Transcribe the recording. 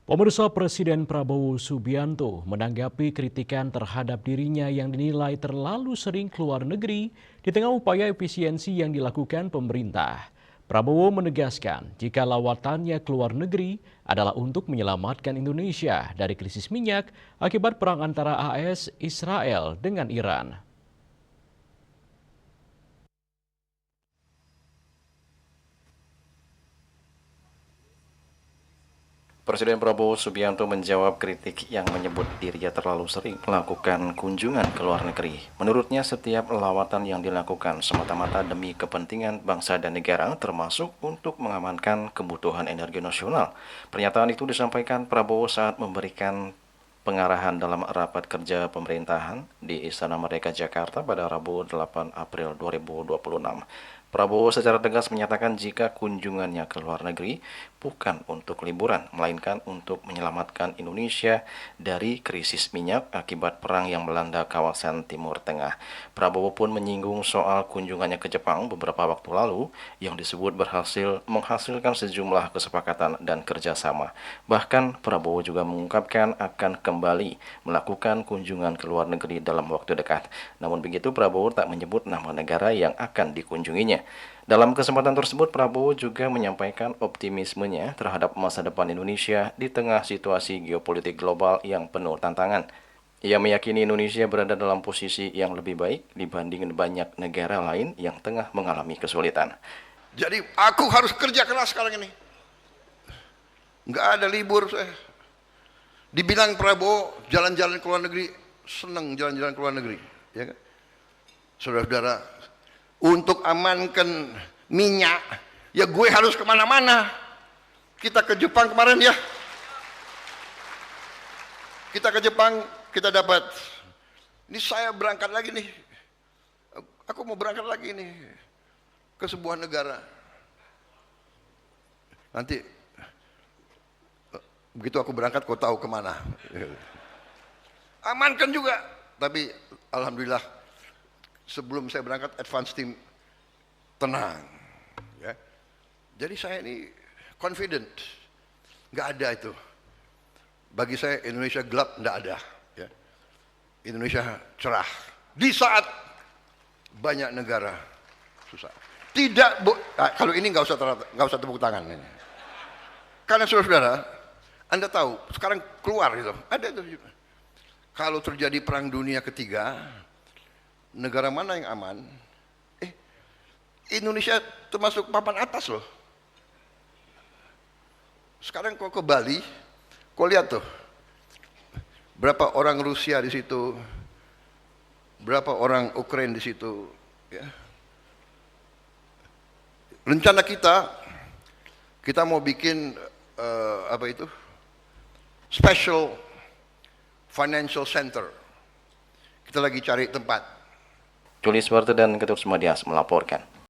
Pemirsa, Presiden Prabowo Subianto menanggapi kritikan terhadap dirinya yang dinilai terlalu sering keluar negeri di tengah upaya efisiensi yang dilakukan pemerintah. Prabowo menegaskan jika lawatannya keluar negeri adalah untuk menyelamatkan Indonesia dari krisis minyak akibat perang antara AS Israel dengan Iran. Presiden Prabowo Subianto menjawab kritik yang menyebut dirinya terlalu sering melakukan kunjungan ke luar negeri. Menurutnya, setiap lawatan yang dilakukan semata-mata demi kepentingan bangsa dan negara, termasuk untuk mengamankan kebutuhan energi nasional. Pernyataan itu disampaikan Prabowo saat memberikan pengarahan dalam rapat kerja pemerintahan di Istana Merdeka Jakarta pada Rabu 8 April 2026. Prabowo secara tegas menyatakan jika kunjungannya ke luar negeri bukan untuk liburan, melainkan untuk menyelamatkan Indonesia dari krisis minyak akibat perang yang melanda kawasan Timur Tengah. Prabowo pun menyinggung soal kunjungannya ke Jepang beberapa waktu lalu yang disebut berhasil menghasilkan sejumlah kesepakatan dan kerjasama. Bahkan Prabowo juga mengungkapkan akan kembali melakukan kunjungan ke luar negeri dalam waktu dekat. Namun begitu, Prabowo tak menyebut nama negara yang akan dikunjunginya. Dalam kesempatan tersebut, Prabowo juga menyampaikan optimismenya terhadap masa depan Indonesia di tengah situasi geopolitik global yang penuh tantangan. Ia meyakini Indonesia berada dalam posisi yang lebih baik dibanding banyak negara lain yang tengah mengalami kesulitan. Jadi aku harus kerja keras sekarang ini. Nggak ada libur saya. Dibilang Prabowo jalan-jalan ke luar negeri, senang jalan-jalan ke luar negeri. Ya kan? Saudara-saudara, untuk amankan minyak, ya gue harus kemana-mana. Kita ke Jepang kemarin ya. Kita ke Jepang, kita dapat. Ini saya berangkat lagi nih. Aku mau berangkat lagi nih ke sebuah negara. Nanti begitu aku berangkat, kau tahu kemana. Amankan juga. Tapi alhamdulillah sebelum saya berangkat, advance team tenang. Ya. Jadi saya ini confident. Nggak ada itu. Bagi saya Indonesia gelap, nggak ada. Ya. Indonesia cerah. Di saat banyak negara susah. Tidak, kalau ini nggak usah tepuk tangan. Ini. Karena saudara-saudara, Anda tahu, sekarang keluar gitu. Ada itu. Kalau terjadi perang dunia ketiga, negara mana yang aman? Indonesia termasuk papan atas loh. Sekarang kau ke Bali, kau lihat tuh, berapa orang Rusia di situ, berapa orang Ukraina di situ. Ya. Rencana kita mau bikin apa itu? Special Financial Center. Kita lagi cari tempat. Julius Warte dan Ketut Sumadias melaporkan.